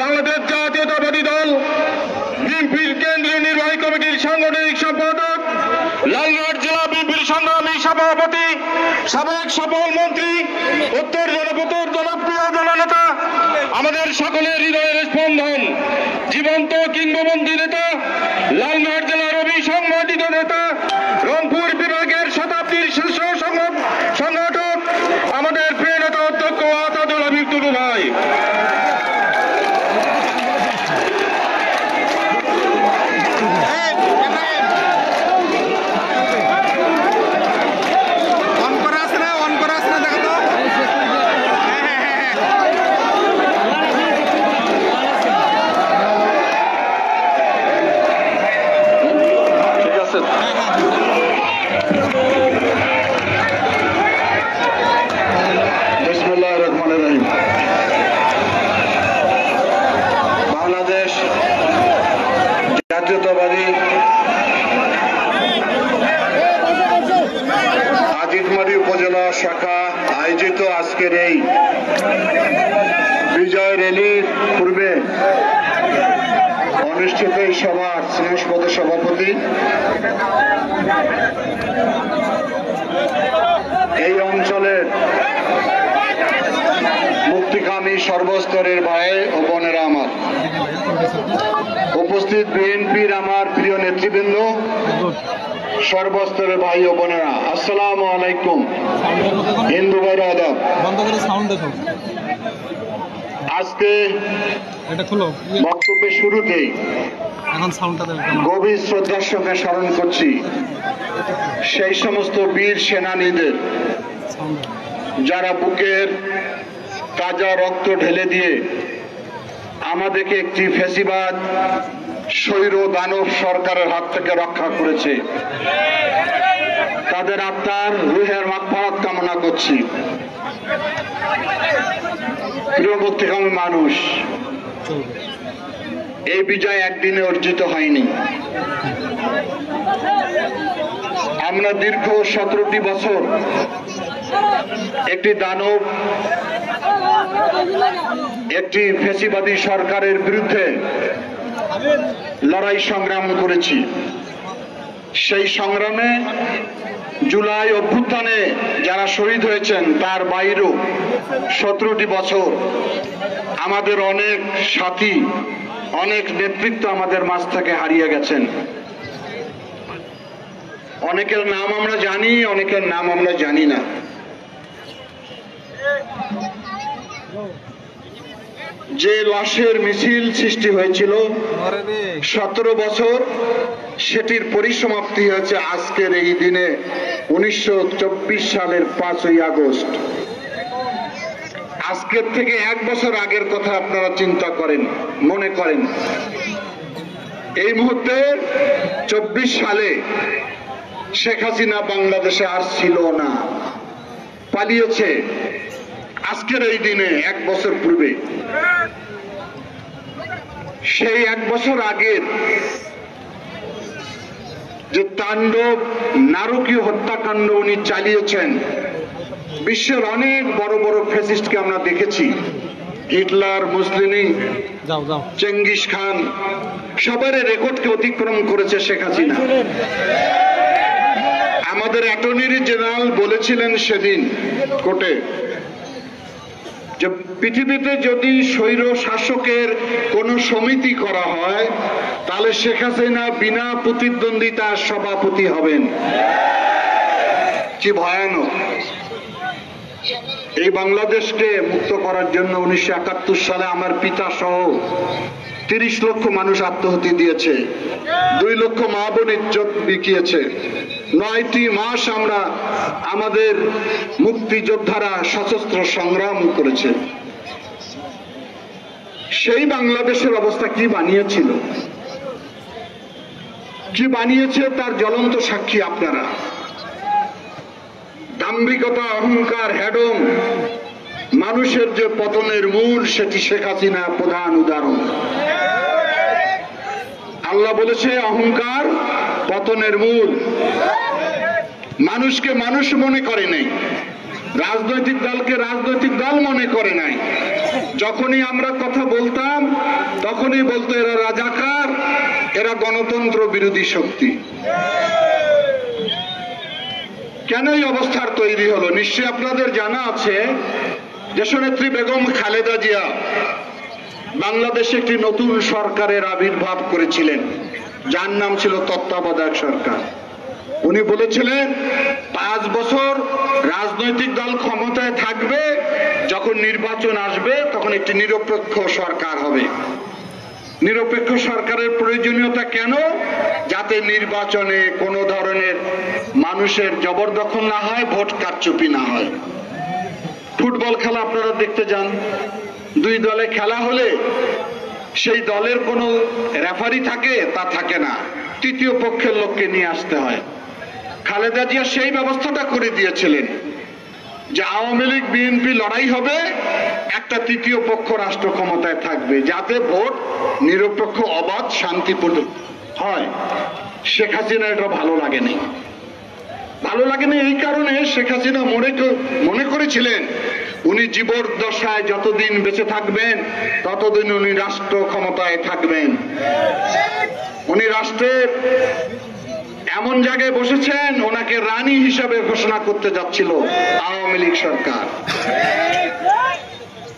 বাংলাদেশ জাতীয়তাবাদী দল বিএনপির কেন্দ্রীয় নির্বাহী কমিটির সাংগঠনিক সম্পাদক, লালগড় জেলা বিএনপির সংগ্রামী সভাপতি, সাবেক সফল মন্ত্রী, উত্তর জনপথের জনপ্রিয় জননেতা, আমাদের সকলের হৃদয়ের স্পন্দন, জীবন্ত কিংবদন্তি নেতা, লালগড় জেলার অবিসংবাদিত নেতা, রংপুর বিভাগের শতাব্দীর শীর্ষ সংগঠক, আমাদের প্রিয় নেতা অধ্যক্ষ আসাদুল হাবিব টুটু ভাই। বাংলাদেশ জাতীয়তাবাদী আজিতমারি উপজেলা শাখা আয়োজিত আজকের এই বিজয় র্যালির পূর্বে অনুষ্ঠিত এই সভার স্নেহস্পদ সভাপতি, এই অঞ্চলের মুক্তিকামী সর্বস্তরের ভাই ও বোনেরা, আমার উপস্থিত বিএনপির আমার প্রিয় নেতৃবৃন্দ, সর্বস্তরের ভাই ও বোনেরা, আসসালামু আলাইকুম। হিন্দু ভাইরা আদাব। আজকে বক্তব্যের শুরুতেই গভীর শ্রদ্ধার সঙ্গে স্মরণ করছি সেই সমস্ত বীর সেনানীদের যারা বুকের তাজা রক্ত ঢেলে দিয়ে আমাদেরকে একটি ফ্যাসিবাদ স্বৈর দানব সরকারের হাত থেকে রক্ষা করেছে। তাদের আত্মার রুহের মাগফিরাত কামনা করছি। প্রিয় মুক্তিকামী মানুষ, এই বিজয় একদিনে অর্জিত হয়নি। আমরা দীর্ঘ 17টি বছর একটি দানব, একটি ফ্যাসিবাদী সরকারের বিরুদ্ধে লড়াই সংগ্রাম করেছি। সেই সংগ্রামে জুলাই অভ্যুত্থানে যারা শহীদ হয়েছেন তার বাইরেও 17টি বছর আমাদের অনেক সাথী, অনেক নেতৃত্ব আমাদের মাঝ থেকে হারিয়ে গেছেন। অনেকের নাম আমরা জানি, অনেকের নাম আমরা জানি না। যে লাশের মিছিল সৃষ্টি হয়েছিল 17 বছর, সেটির পরিসমাপ্তি হয়েছে আজকের এই দিনে 1924 সালের 5ই আগস্ট। আজকের থেকে 1 বছর আগের কথা আপনারা চিন্তা করেন, মনে করেন। এই মুহূর্তে 24 সালে শেখ হাসিনা বাংলাদেশে আর ছিল না, পালিয়েছে। আজকের এই দিনে 1 বছর পূর্বে, সেই 1 বছর আগের যে তাণ্ডব নারকীয় হত্যাকাণ্ড উনি চালিয়েছেন, বিশ্বের অনেক বড় বড় ফ্যাসিস্টকে আমরা দেখেছি। হিটলার, মুসলিনি, চেঙ্গিস খান, সবার রেকর্ডকে অতিক্রম করেছে শেখ হাসিনা। আমাদের অ্যাটর্নি জেনারেল বলেছিলেন সেদিন কোর্টে যে পৃথিবীতে যদি স্বৈর শাসকের কোন সমিতি করা হয় তাহলে শেখ হাসিনা বিনা প্রতিদ্বন্দ্বিতার সভাপতি হবেন। কি ভয়ানক! এই বাংলাদেশকে মুক্ত করার জন্য 1971 সালে আমার পিতা সহ 30 লক্ষ মানুষ আত্মহতি দিয়েছে, 2 লক্ষ মা বোন ইজ্জত বিকিয়েছে। 9টি মাস আমরা আমাদের মুক্তিযোদ্ধারা সশস্ত্র সংগ্রাম করেছে। সেই বাংলাদেশের অবস্থা কি বানিয়েছিল, কি বানিয়েছে তার জ্বলন্ত সাক্ষী আপনারা। দাম্ভিকতা, অহংকার, হেডং, মানুষের যে পতনের মূল, সেটি শেখ হাসিনা প্রধান উদাহরণ। আল্লাহ বলেছে অহংকার পতনের মূল। মানুষকে মানুষ মনে করে নাই, রাজনৈতিক দলকে রাজনৈতিক দল মনে করে নাই। যখনই আমরা কথা বলতাম তখনই বলতো এরা রাজাকার, এরা গণতন্ত্র বিরোধী শক্তি। কেন এই অবস্থার তৈরি হলো? নিশ্চয়ই আপনাদের জানা আছে, দেশনেত্রী বেগম খালেদা জিয়া বাংলাদেশে একটি নতুন সরকারের আবির্ভাব করেছিলেন, যার নাম ছিল তত্ত্বাবধায়ক সরকার। উনি বলেছিলেন 5 বছর রাজনৈতিক দল ক্ষমতায় থাকবে, যখন নির্বাচন আসবে তখন একটি নিরপেক্ষ সরকার হবে। নিরপেক্ষ সরকারের প্রয়োজনীয়তা কেন? যাতে নির্বাচনে কোনো ধরনের মানুষের জবরদখল না হয়, ভোট কারচুপি না হয়। ফুটবল খেলা আপনারা দেখতে যান, 2 দলে খেলা হলে সেই দলের কোনো রেফারি থাকে? তা থাকে না, তৃতীয় পক্ষের লোককে নিয়ে আসতে হয়। খালেদা জিয়া সেই ব্যবস্থাটা করে দিয়েছিলেন যে আওয়ামী লীগ বিএনপি লড়াই হবে, একটা তৃতীয় পক্ষ রাষ্ট্র ক্ষমতায় থাকবে, যাতে ভোট নিরপেক্ষ, অবাধ, শান্তিপূর্ণ হয়। শেখ হাসিনা এটা ভালো লাগেনি। ভালো লাগেনি এই কারণে, শেখ হাসিনা মনে করেছিলেন উনি জীবদ্দশায় যতদিন বেঁচে থাকবেন ততদিন উনি রাষ্ট্র ক্ষমতায় থাকবেন। উনি রাষ্ট্রের এমন জায়গায় বসেছেন, ওনাকে রানী হিসাবে ঘোষণা করতে যাচ্ছিল আওয়ামী লীগ সরকার,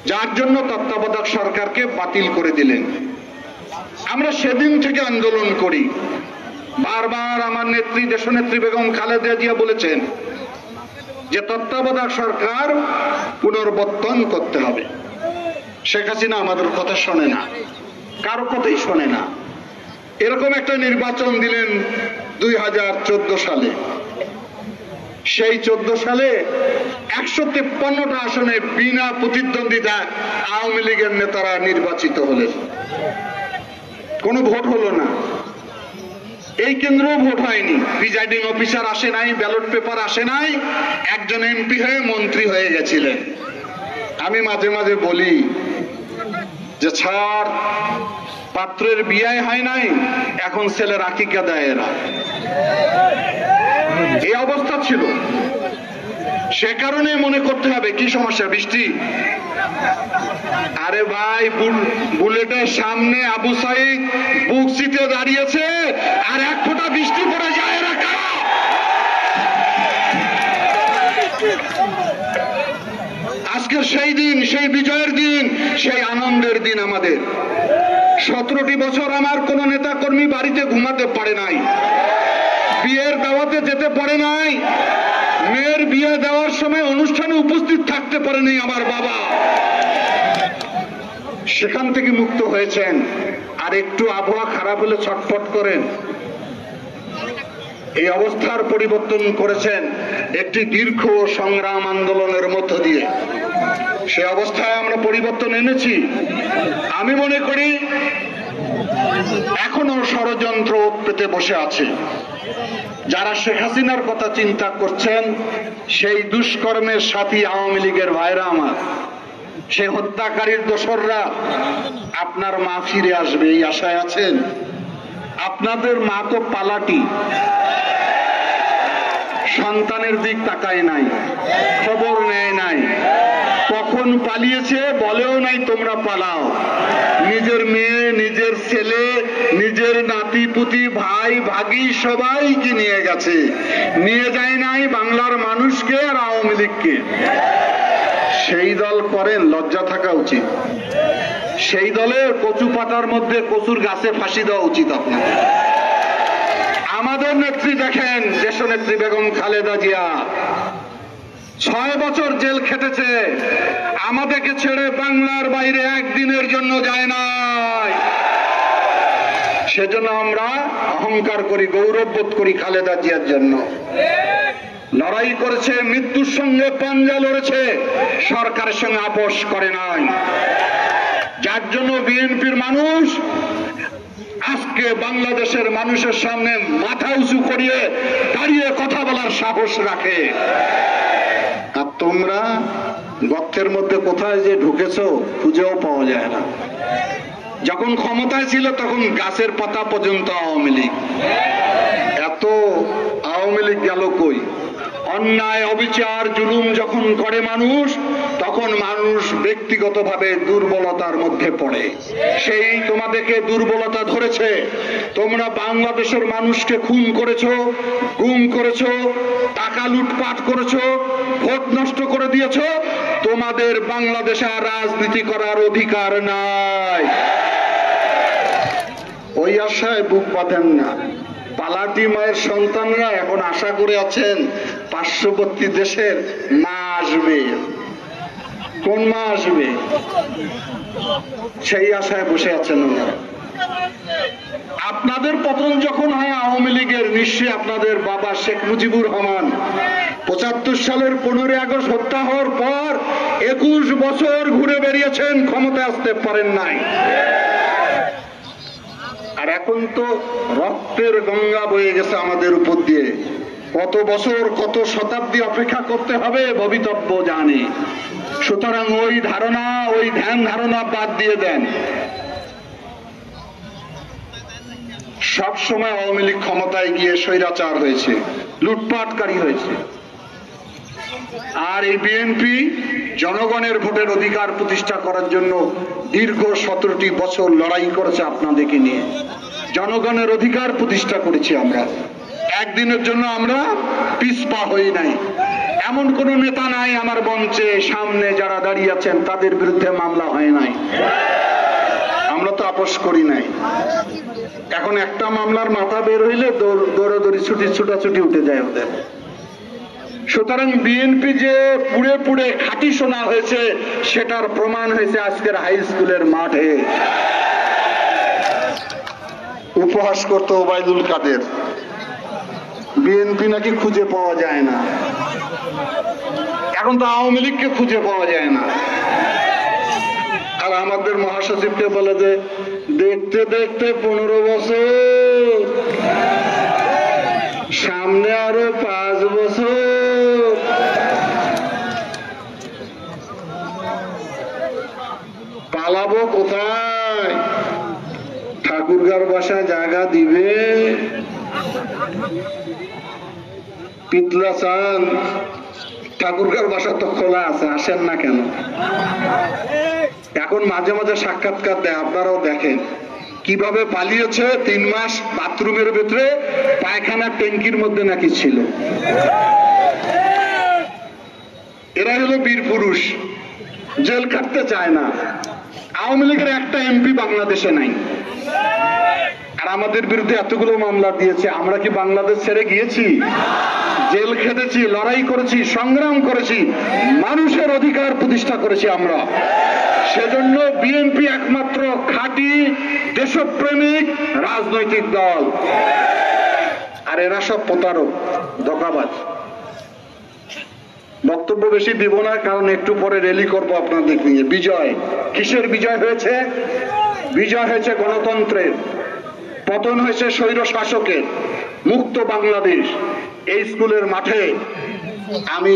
যার জন্য তত্ত্বাবধায়ক সরকারকে বাতিল করে দিলেন। আমরা সেদিন থেকে আন্দোলন করি। বারবার আমার নেত্রী দেশনেত্রী বেগম খালেদা জিয়া বলেছেন যে তত্ত্বাবধায়ক সরকার পুনর্বর্তন করতে হবে। শেখ হাসিনা আমাদের কথা শোনে না, কারো কথাই শোনে না। এরকম একটা নির্বাচন দিলেন 2014 সালে। সেই 14 সালে 153টা আসনে বিনা প্রতিদ্বন্দ্বিতা আওয়ামী লীগের নেতারা নির্বাচিত হলেন। কোনো ভোট হলো না। এই কেন্দ্রেও ভোট হয়নি, প্রিজাইডিং অফিসার আসে নাই, ব্যালট পেপার আসে নাই, একজন এমপি হয়ে মন্ত্রী হয়ে গেছিলেন। আমি মাঝে মাঝে বলি যে ছাড়, পাত্রের বিয়ে হয় নাই, এখন ছেলের আকিকা দেয় এরা। এই অবস্থা ছিল। সে কারণে মনে করতে হবে কি সমস্যা, বৃষ্টি? আরে ভাই, বুলেটের সামনে আবু সাইদ বুক সিটে দাঁড়িয়েছে, আর 1 ফোঁটা বৃষ্টি পড়ে যায়, এরা কারা? আজকের সেই দিন, সেই বিজয়ের দিন, সেই আনন্দের দিন আমাদের। 17টি বছর আমার কোন নেতা কর্মী বাড়িতে ঘুমাতে পারে নাই, বিয়ের দাওয়াতে যেতে পারে নাই, মেয়ের বিয়ে দেওয়ার সময় অনুষ্ঠানে উপস্থিত থাকতে পারেনি আমার বাবা। সেখান থেকে মুক্ত হয়েছেন। আর একটু আবহাওয়া খারাপ হলে ছটফট করেন। এই অবস্থার পরিবর্তন করেছেন একটি দীর্ঘ সংগ্রাম আন্দোলনের মধ্য দিয়ে। সে অবস্থায় আমরা পরিবর্তন এনেছি। আমি মনে করি এখনো ষড়যন্ত্র পেতে বসে আছে। যারা শেখ হাসিনার কথা চিন্তা করছেন, সেই দুষ্কর্মের সাথী আওয়ামী লীগের ভাইরা আমার, সে হত্যাকারীর দোসররা, আপনার মা ফিরে আসবে এই আশায় আছেন? আপনাদের মা তো পালাটি, সন্তানের দিক তাকায় নাই, খবর নেয় নাই, কখন পালিয়েছে বলেও নাই তোমরা পালাও। নিজের মেয়ে, নিজের ছেলে, নিজের নাতি পুতি, ভাই ভাগি সবাইকে নিয়ে গেছে, নিয়ে যায় নাই বাংলার মানুষকে আর আওয়ামী লীগকে। সেই দল করেন, লজ্জা থাকা উচিত। সেই দলের কচু পাতার মধ্যে কচুর গাছে ফাঁসি দেওয়া উচিত আপনাদের। আমাদের নেত্রী দেখেন, দেশনেত্রী বেগম খালেদা জিয়া 6 বছর জেল খেটেছে, আমাদেরকে ছেড়ে বাংলার বাইরে একদিনের জন্য যায় নাই। সেজন্য আমরা অহংকার করি, গৌরব বোধ করি খালেদা জিয়ার জন্য। লড়াই করেছে, মৃত্যুর সঙ্গে পাঞ্জা লড়েছে, সরকারের সঙ্গে আপোষ করে নাই। যার জন্য বিএনপির মানুষ আজকে বাংলাদেশের মানুষের সামনে মাথা উঁচু করিয়ে দাঁড়িয়ে কথা বলার সাহস রাখে। আর তোমরা গর্তের মধ্যে কোথায় যে ঢুকেছো খুঁজেও পাওয়া যায় না। যখন ক্ষমতায় ছিল তখন গাছের পাতা পর্যন্ত আওয়ামী লীগ। এত আওয়ামী লীগ গেল কই? অন্যায়, অবিচার, জুলুম যখন করে মানুষ, তখন তখন মানুষ ব্যক্তিগতভাবে দুর্বলতার মধ্যে পড়ে। সেই তোমাদেরকে দুর্বলতা ধরেছে, তোমরা বাংলাদেশের মানুষকে খুন করেছো, গুম করেছো, টাকা লুটপাট করেছো, ভোট নষ্ট করে দিয়েছো। তোমাদের বাংলাদেশে আর রাজনীতি করার অধিকার নাই। ওই আশায় বুক বাঁধেন না। পালাটি মায়ের সন্তানরা এখন আশা করে আছেন পার্শ্ববর্তী দেশের মা আসবে। কোন মা আসবে সেই আশায় বসে আছেন ওনারা। আপনাদের পতন যখন হয় আওয়ামী লীগের, নিশ্চয়ই আপনাদের বাবা শেখ মুজিবুর রহমান ৭৫ সালের 15 আগস্ট হত্যা হওয়ার পর 21 বছর ঘুরে বেরিয়েছেন, ক্ষমতায় আসতে পারেন নাই। আর এখন তো রক্তের গঙ্গা বয়ে গেছে আমাদের উপর দিয়ে। কত বছর, কত শতাব্দী অপেক্ষা করতে হবে ভবিতব্য জানে। সুতরাং ওই ধারণা, ওই ধ্যান ধারণা বাদ দিয়ে দেন। সব সময় আওয়ামী লীগ ক্ষমতায় গিয়ে স্বৈরাচার হয়েছে, লুটপাটকারী হয়েছে। আর এই বিএনপি জনগণের ভোটের অধিকার প্রতিষ্ঠা করার জন্য দীর্ঘ 17টি বছর লড়াই করেছে আপনাদেরকে নিয়ে। জনগণের অধিকার প্রতিষ্ঠা করেছি আমরা। একদিনের জন্য আমরা পিছপা হই নাই। এমন কোন নেতা নাই আমার মঞ্চে সামনে যারা দাঁড়িয়ে আছেন তাদের বিরুদ্ধে মামলা হয় নাই। আমরা তো আপোষ করি নাই। এখন একটা মামলার মাথা বের হইলে দৌড়াদৌড়ি ছুটাছুটি উঠে যায় ওদের। সুতরাং বিএনপি যে পুড়ে পুড়ে খাঁটি সোনা হয়েছে সেটার প্রমাণ হয়েছে আজকের হাই স্কুলের মাঠে। উপহাস করতো ওবায়দুল কাদের, বিএনপি নাকি খুঁজে পাওয়া যায় না। এখন তো আওয়ামী লীগকে খুঁজে পাওয়া যায় না। আর আমাদের মহাসচিবকে বলে যে দেখতে দেখতে 15 বছর, সামনে আরো 5 বছর। পালাবো কোথায়? ঠাকুরগাঁর বাসায় জায়গা দিবে? পিতলা চান, ঠাকুরগাঁর বাসা তো খোলা আছে, আসেন না কেন? এখন মাঝে মাঝে সাক্ষাৎকার দেয়, আপনারাও দেখেন কিভাবে পালিয়েছে। 3 মাস বাথরুমের ভিতরে, পায়খানার ট্যাঙ্কির মধ্যে নাকি ছিল। এরা হলো বীর পুরুষ, জেল কাটতে চায় না। আওয়ামী লীগের একটা এমপি বাংলাদেশে নাই। আর আমাদের বিরুদ্ধে এতগুলো মামলা দিয়েছে। আমরা কি বাংলাদেশ ছেড়ে গিয়েছি? জেল খেটেছি, লড়াই করেছি, সংগ্রাম করেছি, মানুষের অধিকার প্রতিষ্ঠা করেছি আমরা। সেজন্য বিএনপি একমাত্র খাঁটি দেশপ্রেমিক রাজনৈতিক দল। আর এরা সব প্রতারক, ধোঁকাবাজ। বক্তব্য বেশি দিব না, কারণ একটু পরে র্যালি করবো আপনাদের নিয়ে। বিজয় কিসের বিজয় হয়েছে? বিজয় হয়েছে গণতন্ত্রের, পতন হয়েছে স্বৈর শাসকের, মুক্ত বাংলাদেশ। এই স্কুলের মাঠে আমি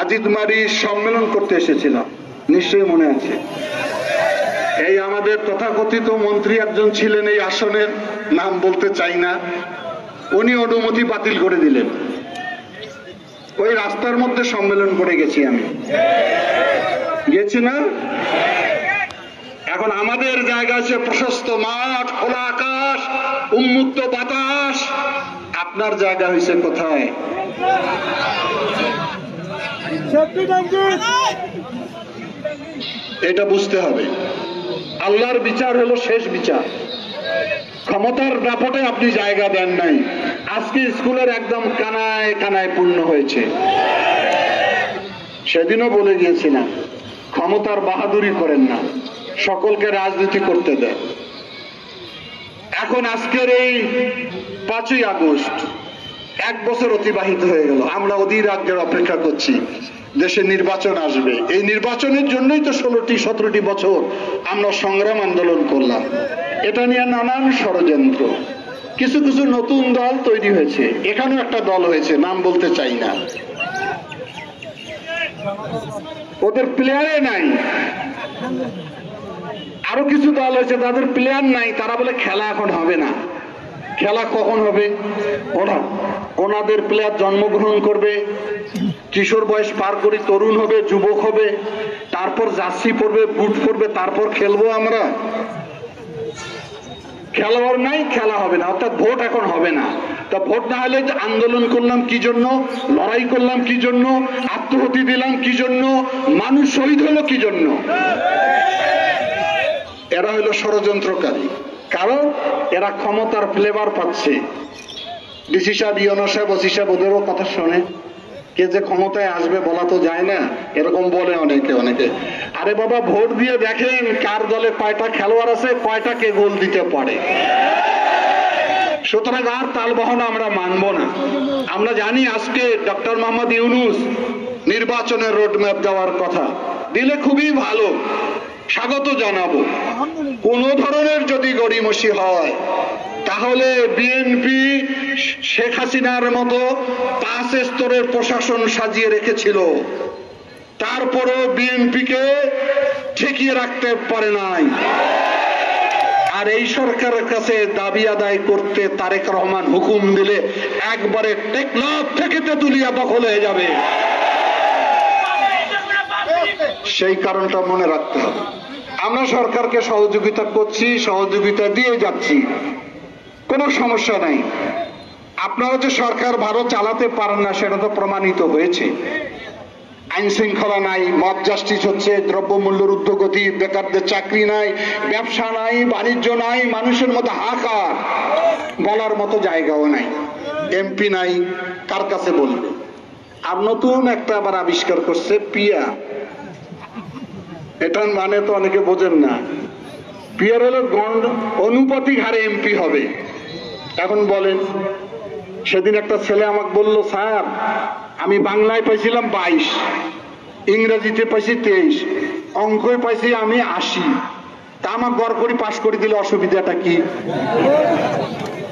আজিদমারি সম্মেলন করতে এসেছিলাম, নিশ্চয়ই মনে আছে। এই আমাদের তথাকথিত মন্ত্রী একজন ছিলেন এই আসনের, নাম বলতে চাই না, উনি অনুমতি বাতিল করে দিলেন। ওই রাস্তার মধ্যে সম্মেলন করে গেছি, আমি গেছি না? এখন আমাদের জায়গা আছে প্রশস্ত মাঠ, খোলা আকাশ, উন্মুক্ত বাতাস। আপনার জায়গা হয়েছে কোথায়? এটা বুঝতে হবে। আল্লাহর বিচার হলো শেষ বিচার। ক্ষমতার দাপটে আপনি জায়গা দেন নাই। আজকে স্কুলের একদম কানায় কানায় পূর্ণ হয়েছে। সেদিনও বলে গিয়েছিলাম, ক্ষমতার বাহাদুরি করেন না, সকলকে রাজনীতি করতে দেয়। এখন আজকের এই 5ই আগস্ট 1 বছর অতিবাহিত হয়ে গেল। আমরা অধীর আগ্রহে অপেক্ষা করছি দেশে নির্বাচন আসবে। এই নির্বাচনের জন্যই তো 16-17টি বছর আমরা সংগ্রাম আন্দোলন করলাম। এটা নিয়ে নানান ষড়যন্ত্র, কিছু কিছু নতুন দল তৈরি হয়েছে। এখানেও একটা দল হয়েছে, নাম বলতে চাই না। ওদের প্লেয়ারে নাই। আরো কিছু দল হয়েছে, তাদের প্লেয়ার নাই, তারা বলে খেলা এখন হবে না। খেলা কখন হবে? ওনাদের প্লেয়ার জন্মগ্রহণ করবে, কিশোর বয়স পার করে তরুণ হবে, যুবক হবে, তারপর জার্সি পরবে, বুট পরবে, তারপর খেলবো আমরা। খেলোয়াড় নাই, খেলা হবে না, অর্থাৎ ভোট এখন হবে না। তা ভোট না হলে আন্দোলন করলাম কি জন্য, লড়াই করলাম কি জন্য, আত্মহতি দিলাম কি জন্য, মানুষ শহীদ হলো কি জন্য? এরা হলো ষড়যন্ত্রকারী, কারণ এরা ক্ষমতার ফ্লেভার পাচ্ছে। ডিসি সাহেব, ইউনো সাহেব, ওসি সাহেব ওদেরও কথা শোনে। কে যে ক্ষমতায় আসবে বলা তো যায় না, এরকম বলে অনেকে। আরে বাবা, ভোট দিয়ে দেখেন কার দলে কয়টা খেলোয়াড় আছে, কয়টা কে গোল দিতে পারে। সুতরাং আর তালবাহনা আমরা মানব না। আমরা জানি আজকে ডক্টর মোহাম্মদ ইউনূস নির্বাচনের রোডম্যাপ দেওয়ার কথা, দিলে খুবই ভালো, স্বাগত জানাবো। কোন ধরনের যদি গড়িমসি হয় তাহলে বিএনপি শেখ হাসিনার মতো 5 স্তরের প্রশাসন সাজিয়ে রেখেছিল, তারপরও বিএনপিকে ঠেকিয়ে রাখতে পারে নাই। আর এই সরকারের কাছে দাবি আদায় করতে তারেক রহমান হুকুম দিলে একবারে টেকনাফ থেকে তেতুলিয়া দখল হয়ে যাবে। সেই কারণটা মনে রাখতে হবে। আমরা সরকারকে সহযোগিতা করছি, সহযোগিতা দিয়ে যাচ্ছি, কোনো সমস্যা নাই। আপনারা যে সরকার ভালো চালাতে পারেন না সেটা তো প্রমাণিত হয়েছে। আইন শৃঙ্খলা নাই, মব জাস্টিস হচ্ছে, দ্রব্যমূল্যের ঊর্ধ্বগতি, বেকারদের চাকরি নাই, ব্যবসা নাই, বাণিজ্য নাই, মানুষের মধ্যে হাহাকার, বলার মতো জায়গাও নাই, এমপি নাই, কার কাছে বলবে? আর নতুন একটা আবার আবিষ্কার করছে পিয়া। এটার মানে তো অনেকে বোঝেন না। পিয়ার হলো অনুপাতিক হারে এমপি হবে। এখন বলেন, সেদিন একটা ছেলে আমাকে বলল, স্যার আমি বাংলায় পাইছিলাম 22, ইংরেজিতে পাইছি 23, অঙ্কই পাইছি আমি 80, তা আমার গড় করে পাশ করে দিলে অসুবিধাটা কি?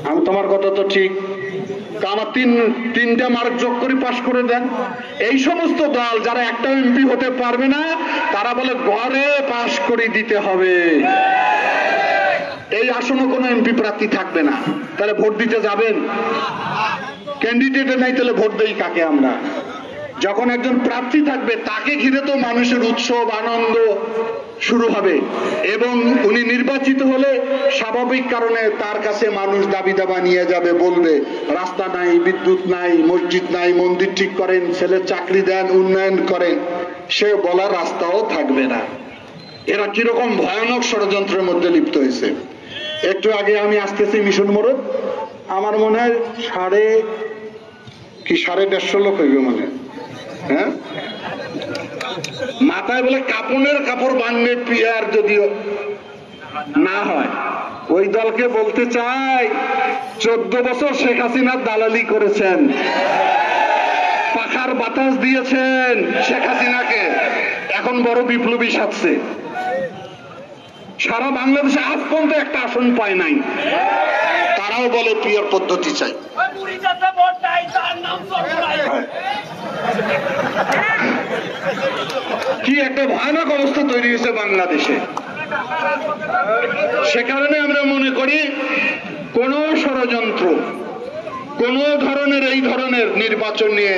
আমি তোমার কথা তো ঠিক, আমার তিনটা মার্ক যোগ করে পাশ করে দেন। এই সমস্ত দল যারা একটা এমপি হতে পারবে না তারা বলে গড়ে পাশ করে দিতে হবে। এই আসনে কোনো এমপি প্রার্থী থাকবে না, তাহলে ভোট দিতে যাবেন? ক্যান্ডিডেট নাই, তাহলে ভোট দেই কাকে আমরা? যখন একজন প্রার্থী থাকবে তাকে ঘিরে তো মানুষের উৎসব আনন্দ শুরু হবে, এবং উনি নির্বাচিত হলে স্বাভাবিক কারণে তার কাছে মানুষ দাবি দাবা নিয়ে যাবে, বলবে রাস্তা নাই, বিদ্যুৎ নাই, মসজিদ নাই, মন্দির ঠিক করেন, ছেলের চাকরি দেন, উন্নয়ন করেন। সে বলার রাস্তাও থাকবে না। এরা কিরকম ভয়ানক ষড়যন্ত্রের মধ্যে লিপ্ত হয়েছে। একটু আগে আমি আসতেছি মিশন মোড়, আমার মনে হয় 150 লোক হইবে মনে, হ্যাঁ, মাথায় বলে কাপড়ের কাপড় বাঁধবে পিয়ার যদিও না হয়। ওই দলকে বলতে চাই, 14 বছর শেখ হাসিনার দালালি করেছেন, পাখার বাতাস দিয়েছেন শেখ হাসিনাকে, এখন বড় বিপ্লবী সাজছে। সারা বাংলাদেশে আজ পর্যন্ত একটা আসন পায় নাই, তারাও বলে পিয়ার পদ্ধতি চাই। কি একটা ভয়ানক অবস্থা তৈরি হয়েছে বাংলাদেশে। সে কারণে আমরা মনে করি কোন ষড়যন্ত্র, কোন ধরনের এই ধরনের নির্বাচন নিয়ে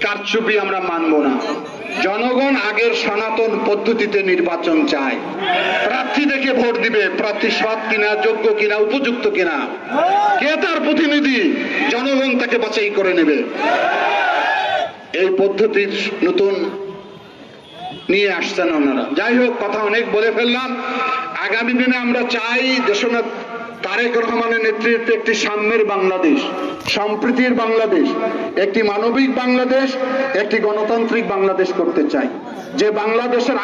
কারচুপি আমরা মানব না। জনগণ আগের সনাতন পদ্ধতিতে নির্বাচন চায়, প্রার্থী দেখে ভোট দিবে, প্রার্থী সৎ কিনা, যোগ্য কিনা, উপযুক্ত কিনা, কে তার প্রতিনিধি, জনগণ তাকে বাছাই করে নেবে। এই পদ্ধতির নতুন নিয়ে আসছেন ওনারা। যাই হোক, কথা অনেক বলে ফেললাম। আগামী দিনে আমরা চাই দেশনাথ তারেক রহমানের নেতৃত্বে একটি সাম্যের বাংলাদেশ, সম্প্রীতির বাংলাদেশ, একটি মানবিক বাংলাদেশ, একটি গণতান্ত্রিক বাংলাদেশ করতে চাই, যে বাংলাদেশের